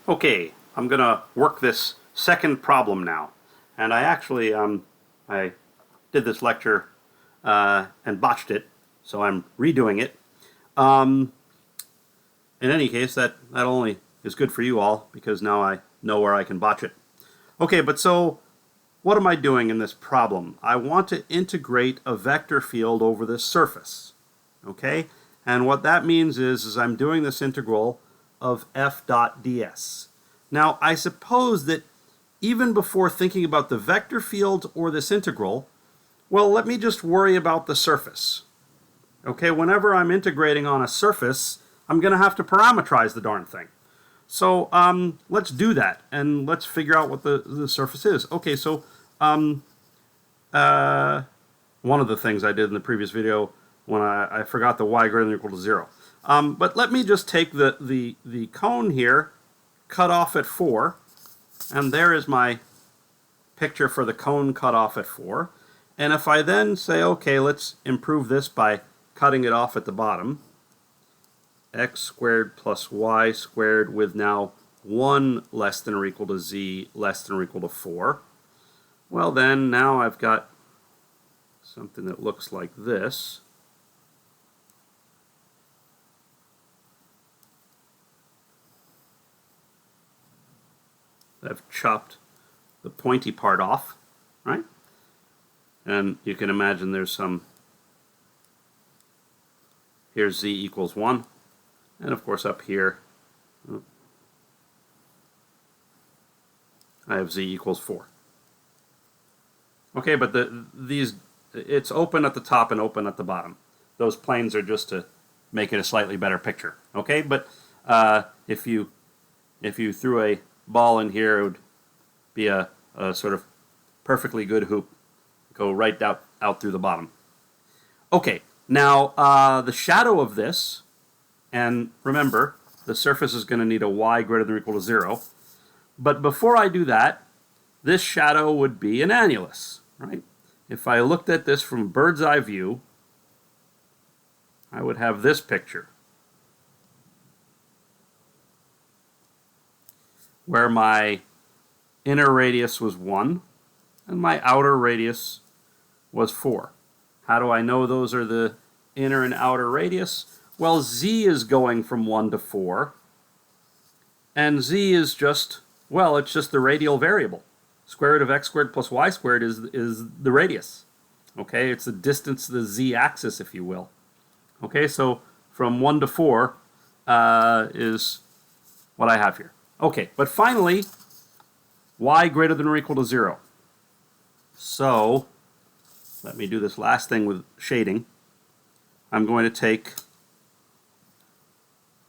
Okay, I'm gonna work this second problem now, and I actually I did this lecture and botched it, so I'm redoing it. In any case, that only is good for you all because now I know where I can botch it. Okay, but so what am I doing in this problem? I want to integrate a vector field over this surface. Okay, and what that means is I'm doing this integral of f dot ds. Now, I suppose that even before thinking about the vector field or this integral, well, let me just worry about the surface. Okay, whenever I'm integrating on a surface, I'm going to have to parameterize the darn thing. So let's do that, and let's figure out what the surface is. Okay, so one of the things I did in the previous video when I forgot the y greater than or equal to 0. But let me just take the cone here, cut off at 4, and there is my picture for the cone cut off at 4. And if I then say, okay, let's improve this by cutting it off at the bottom, x squared plus y squared with now 1 less than or equal to z less than or equal to 4. Well, then now I've got something that looks like this. I've chopped the pointy part off, right? And you can imagine there's some, here's z equals 1, and of course up here I have z equals 4. Okay, but it's open at the top and open at the bottom. Those planes are just to make it a slightly better picture. Okay, but if you threw a ball in here, it would be a sort of perfectly good hoop, go right out through the bottom. Okay, now the shadow of this, and remember, the surface is going to need a y greater than or equal to 0. But before I do that, this shadow would be an annulus, right? If I looked at this from bird's eye view, I would have this picture, where my inner radius was 1 and my outer radius was 4. How do I know those are the inner and outer radius? Well, z is going from 1 to 4, and z is just, well, it's just the radial variable. Square root of x squared plus y squared is the radius. Okay, it's the distance to the z-axis, if you will. Okay, so from 1 to 4 is what I have here. Okay, but finally, y greater than or equal to 0. So, let me do this last thing with shading. I'm going to take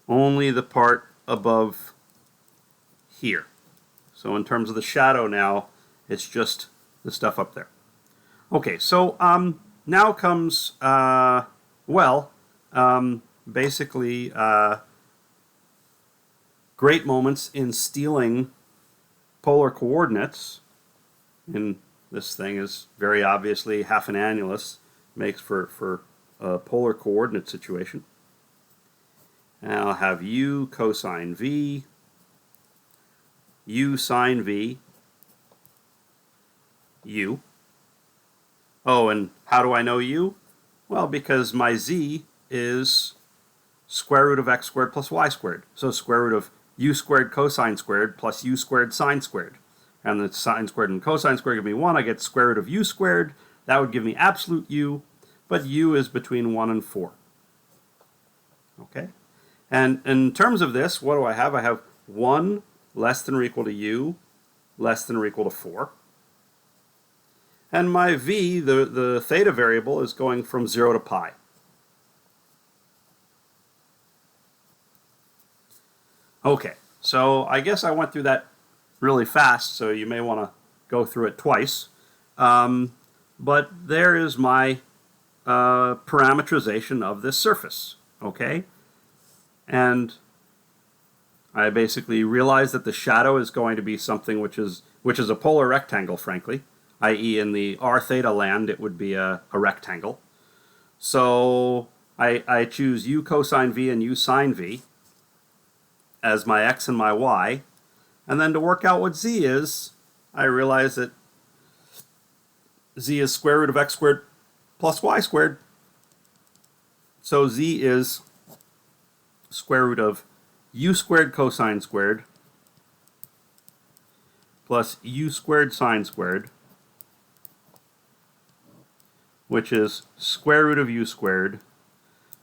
only the part above here. So in terms of the shadow now, it's just the stuff up there. Okay, so now comes, basically great moments in stealing polar coordinates. And this thing is very obviously half an annulus, makes for a polar coordinate situation. And I'll have u cosine v, u sine v, u. Oh, and how do I know u? Well, because my z is square root of x squared plus y squared. So square root of u squared cosine squared plus u squared sine squared. And the sine squared and cosine squared give me 1. I get square root of u squared. That would give me absolute u, but u is between 1 and 4. Okay? And in terms of this, what do I have? I have 1 less than or equal to u less than or equal to 4. And my v, the theta variable, is going from 0 to pi. Okay, so I guess I went through that really fast, so you may want to go through it twice. But there is my parameterization of this surface, okay? And I basically realized that the shadow is going to be something which is a polar rectangle, frankly, i.e. in the r theta land it would be a rectangle. So I choose u cosine v and u sine v as my x and my y, And then to work out what z is, I realize that z is square root of x squared plus y squared. So z is square root of u squared cosine squared plus u squared sine squared, which is square root of u squared,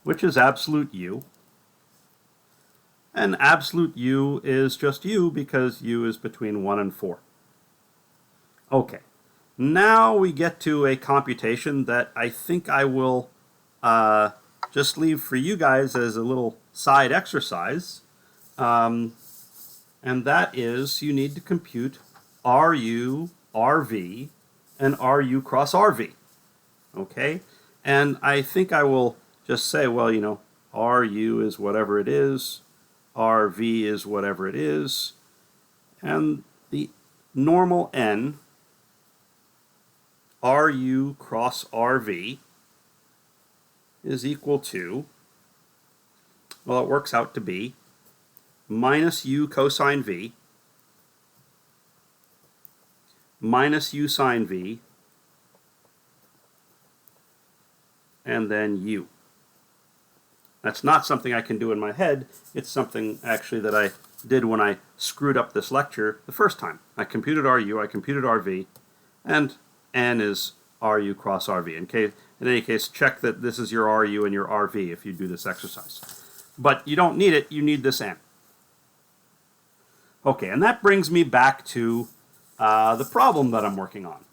which is absolute u. And absolute u is just u because u is between 1 and 4. Okay, now we get to a computation that I think I will just leave for you guys as a little side exercise. And that is, you need to compute RU, RV, and RU cross RV. Okay? And I think I will just say, well, you know, RU is whatever it is, RV is whatever it is, and the normal n, RU cross RV, is equal to, well, it works out to be minus u cosine v minus u sine v, and then u. That's not something I can do in my head. It's something actually that I did when I screwed up this lecture the first time. I computed RU, I computed RV, and n is RU cross RV. In any case, check that this is your RU and your RV if you do this exercise. But you don't need it, you need this n. Okay, and that brings me back to the problem that I'm working on.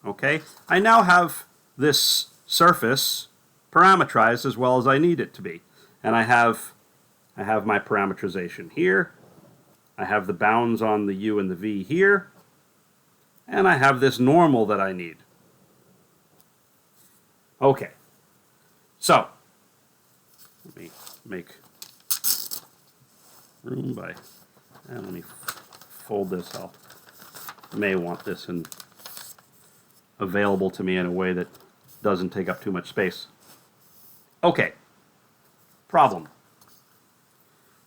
Okay, I now have this surface parametrized as well as I need it to be. And I have my parameterization here. I have the bounds on the u and the v here. And I have this normal that I need. Okay, so let me make room by, and let me fold this out. I may want this available to me in a way that doesn't take up too much space. Okay, problem.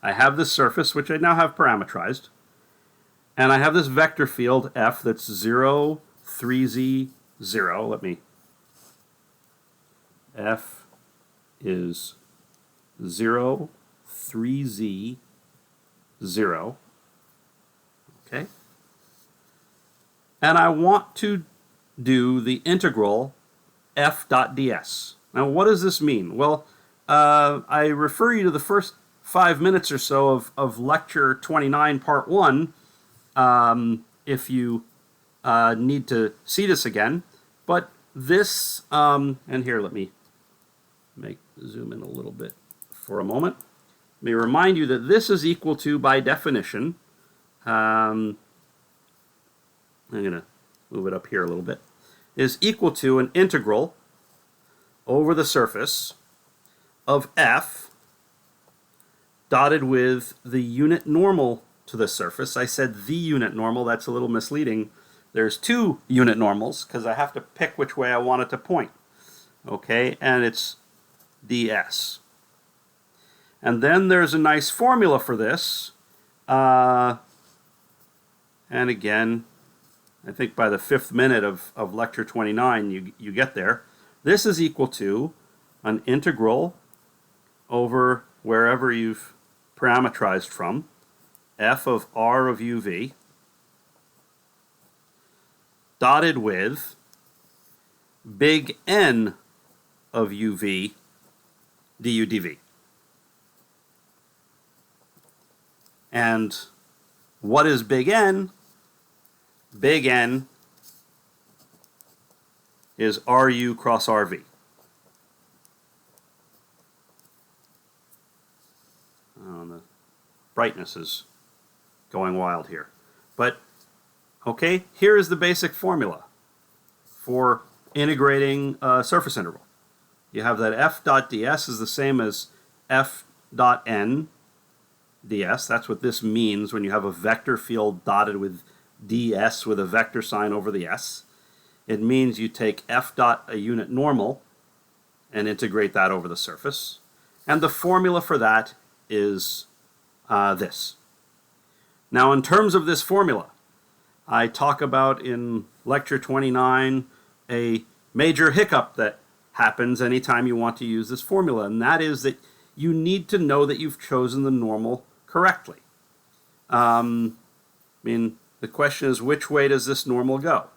I have this surface, which I now have parameterized, and I have this vector field f that's 0, 3z, 0. Let me, f is 0, 3z, 0. Okay? And I want to do the integral f dot ds. Now, what does this mean? Well, I refer you to the first 5 minutes or so of lecture 29, part 1, if you need to see this again. But this, and here, let me zoom in a little bit for a moment. Let me remind you that this is equal to, by definition, I'm going to move it up here a little bit, is equal to an integral over the surface of f dotted with the unit normal to the surface. I said the unit normal, that's a little misleading. There's two unit normals because I have to pick which way I want it to point. Okay, and it's ds. And then there's a nice formula for this. And again, I think by the 5th minute of lecture 29, you get there. This is equal to an integral over wherever you've parametrized from, f of r of uv, dotted with big N of uv du dv. And what is big N? Big N is RU cross RV. Oh, the brightness is going wild here. But, okay, here is the basic formula for integrating a surface integral. You have that f dot ds is the same as f dot n ds. That's what this means when you have a vector field dotted with ds with a vector sign over the s. It means you take f dot a unit normal and integrate that over the surface. And the formula for that is this. Now, in terms of this formula, I talk about in lecture 29 a major hiccup that happens anytime you want to use this formula, and that is that you need to know that you've chosen the normal correctly. The question is, which way does this normal go?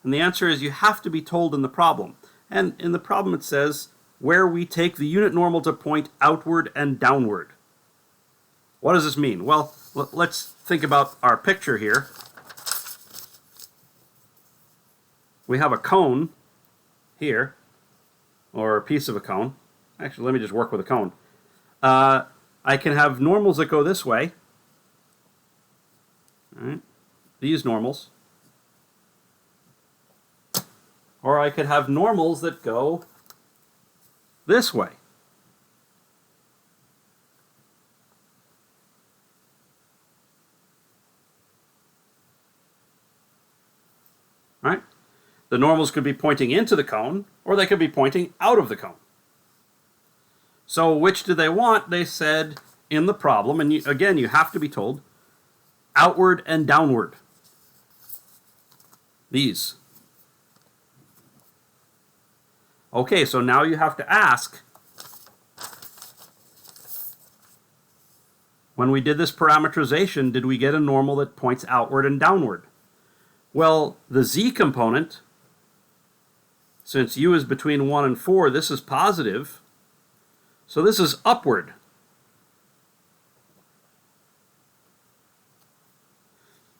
And the answer is you have to be told in the problem. And in the problem it says, where we take the unit normal to point outward and downward. What does this mean? Well, let's think about our picture here. We have a cone here, or a piece of a cone. Actually, let me just work with a cone. I can have normals that go this way. All right. These normals. Or I could have normals that go this way. Right? The normals could be pointing into the cone, or they could be pointing out of the cone. So which do they want? They said in the problem, and again, you have to be told, outward and downward. These. Okay, so now you have to ask, when we did this parameterization, did we get a normal that points outward and downward? Well, the z component, since u is between 1 and 4, this is positive, so this is upward.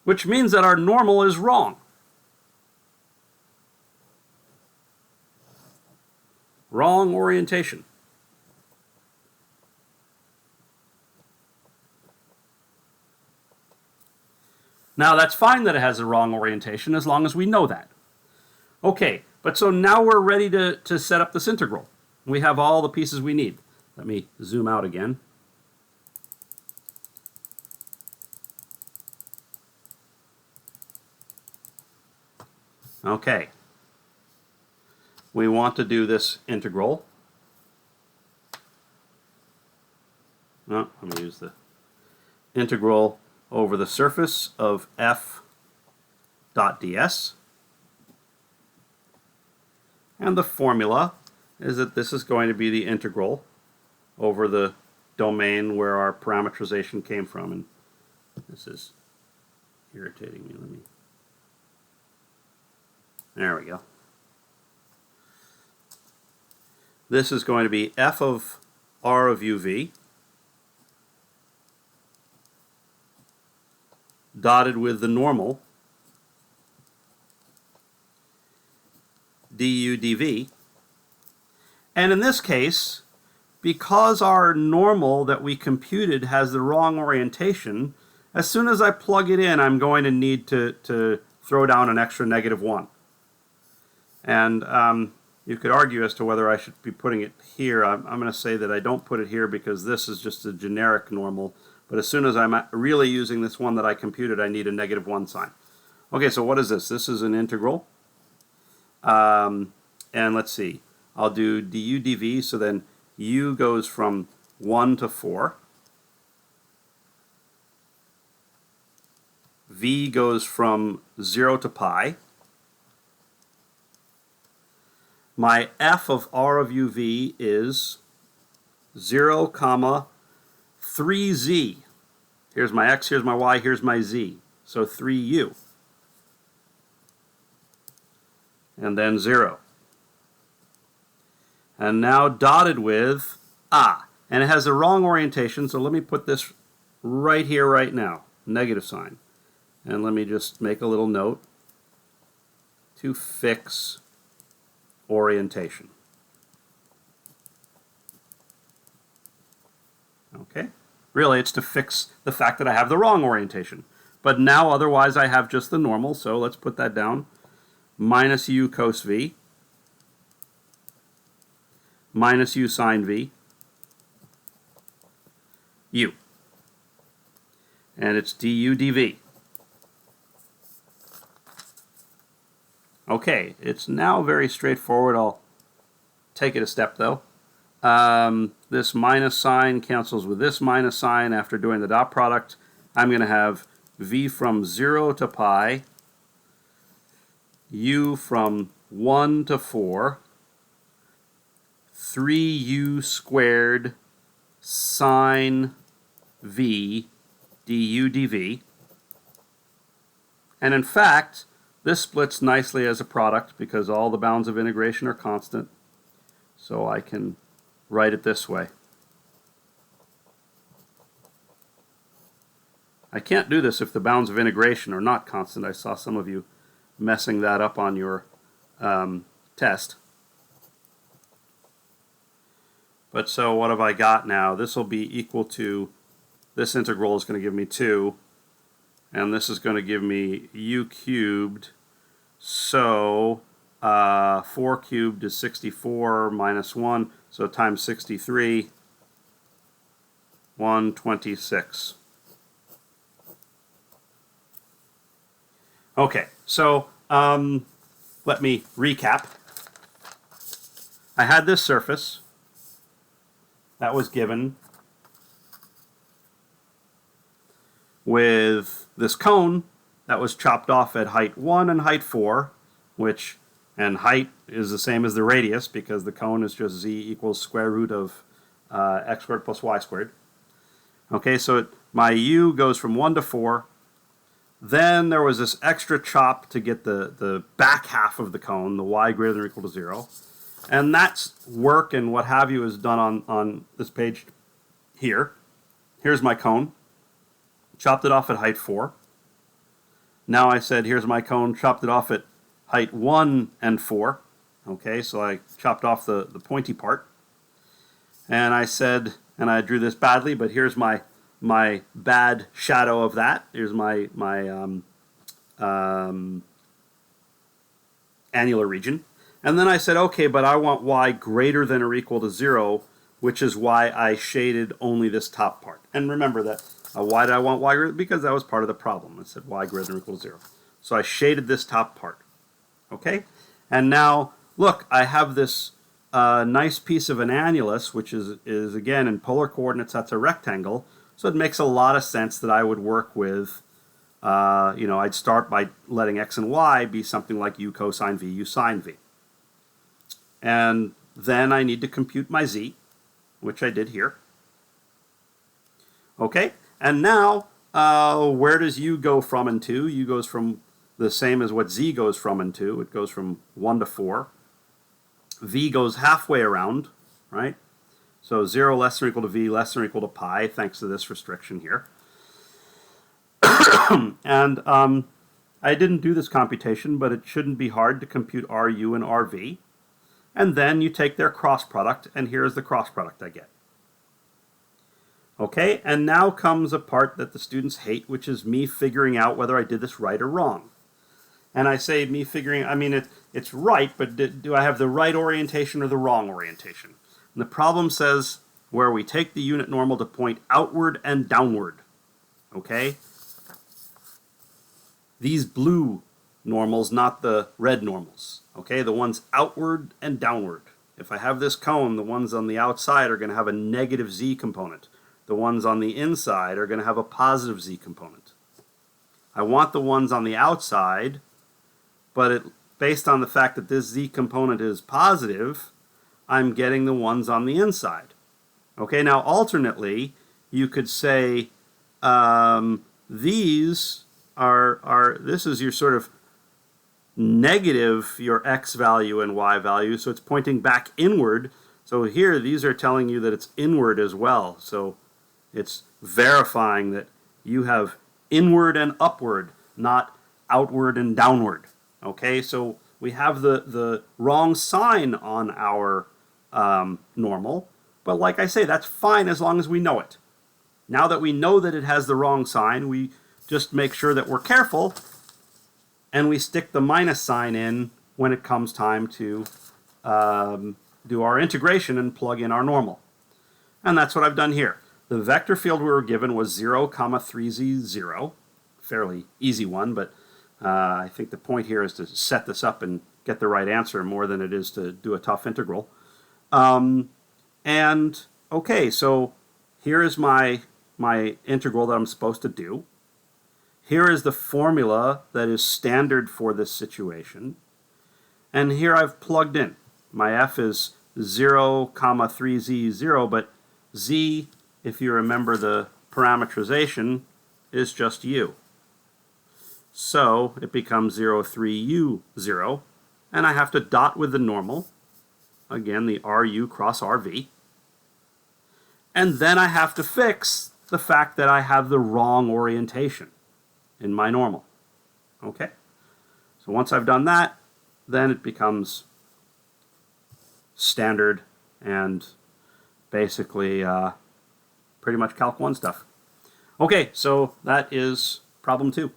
Which means that our normal is wrong. Wrong orientation. Now that's fine that it has a wrong orientation as long as we know that. Okay, but so now we're ready to set up this integral. We have all the pieces we need. Let me zoom out again. Okay. We want to do this integral. No, let me use the integral over the surface of f dot ds. And the formula is that this is going to be the integral over the domain where our parameterization came from. And this is irritating me. There we go. This is going to be f of r of uv dotted with the normal du dv. And in this case, because our normal that we computed has the wrong orientation, as soon as I plug it in, I'm going to need to throw down an extra -1. And you could argue as to whether I should be putting it here. I'm going to say that I don't put it here because this is just a generic normal. But as soon as I'm really using this one that I computed, I need a -1 sign. Okay, so what is this? This is an integral. And let's see. I'll do du dv, so then u goes from 1 to 4. V goes from 0 to pi. My f of r of uv is 0, 3z. Here's my x, here's my y, here's my z. So 3u. And then 0. And now dotted with and it has the wrong orientation, so let me put this right here, right now, negative sign. And let me just make a little note to fix orientation. Okay? Really, it's to fix the fact that I have the wrong orientation. But now, otherwise, I have just the normal, so let's put that down. Minus u cos v, minus u sine v, u. And it's du dv. Okay, it's now very straightforward. I'll take it a step, though. This minus sign cancels with this minus sign. After doing the dot product, I'm going to have v from 0 to pi, u from 1 to 4, 3u squared sine v du dv. And in fact, this splits nicely as a product because all the bounds of integration are constant. So I can write it this way. I can't do this if the bounds of integration are not constant. I saw some of you messing that up on your test. But so what have I got now? This will be equal to, this integral is going to give me 2, and this is going to give me u cubed. So 4 cubed is 64 minus 1, so times 63, 126. Okay, so let me recap. I had this surface that was given with this cone that was chopped off at height 1 and height 4, and height is the same as the radius because the cone is just z equals square root of x squared plus y squared. Okay, so my u goes from 1 to 4. Then there was this extra chop to get the back half of the cone, the y greater than or equal to 0. And that's work and what have you is done on this page here. Here's my cone. Chopped it off at height 4. Now I said, here's my cone, chopped it off at height 1 and 4. Okay, so I chopped off the pointy part. And I said, and I drew this badly, but here's my bad shadow of that. Here's my annular region. And then I said, okay, but I want y greater than or equal to 0, which is why I shaded only this top part. And remember that, why did I want y greater? Because that was part of the problem. I said y greater than or equal to 0. So I shaded this top part. Okay? And now, look, I have this nice piece of an annulus, which is again, in polar coordinates, that's a rectangle. So it makes a lot of sense that I would work with, I'd start by letting x and y be something like u cosine v, u sine v. And then I need to compute my z, which I did here. Okay, and now where does u go from and to? U goes from the same as what z goes from and to. It goes from 1 to 4. V goes halfway around, right? So 0 less than or equal to v less than or equal to pi, thanks to this restriction here. And I didn't do this computation, but it shouldn't be hard to compute Ru and Rv. And then you take their cross product, and here's the cross product I get. Okay, and now comes a part that the students hate, which is me figuring out whether I did this right or wrong. And I say me figuring, I mean, it's right, but do I have the right orientation or the wrong orientation? And the problem says where we take the unit normal to point outward and downward. Okay? These blue normals, not the red normals. Okay, the ones outward and downward. If I have this cone, the ones on the outside are going to have a negative z component. The ones on the inside are going to have a positive z component. I want the ones on the outside, but based on the fact that this z component is positive, I'm getting the ones on the inside. Okay, now alternately, you could say these this is your sort of negative, your x value and y value, so it's pointing back inward. So here, these are telling you that it's inward as well. So it's verifying that you have inward and upward, not outward and downward. Okay, so we have the wrong sign on our normal, but like I say, that's fine as long as we know it. Now that we know that it has the wrong sign, we just make sure that we're careful and we stick the minus sign in when it comes time to do our integration and plug in our normal. And that's what I've done here. The vector field we were given was 0, 3z, 0. Fairly easy one, but I think the point here is to set this up and get the right answer more than it is to do a tough integral. And okay, so here is my integral that I'm supposed to do. Here is the formula that is standard for this situation. And here I've plugged in. My f is 0, comma 3z, 0, but z, if you remember the parameterization, is just u. So it becomes 0, 3u, 0. And I have to dot with the normal. Again, the RU cross RV. And then I have to fix the fact that I have the wrong orientation in my normal. Okay? So once I've done that, then it becomes standard and basically pretty much Calc 1 stuff. Okay, so that is problem 2.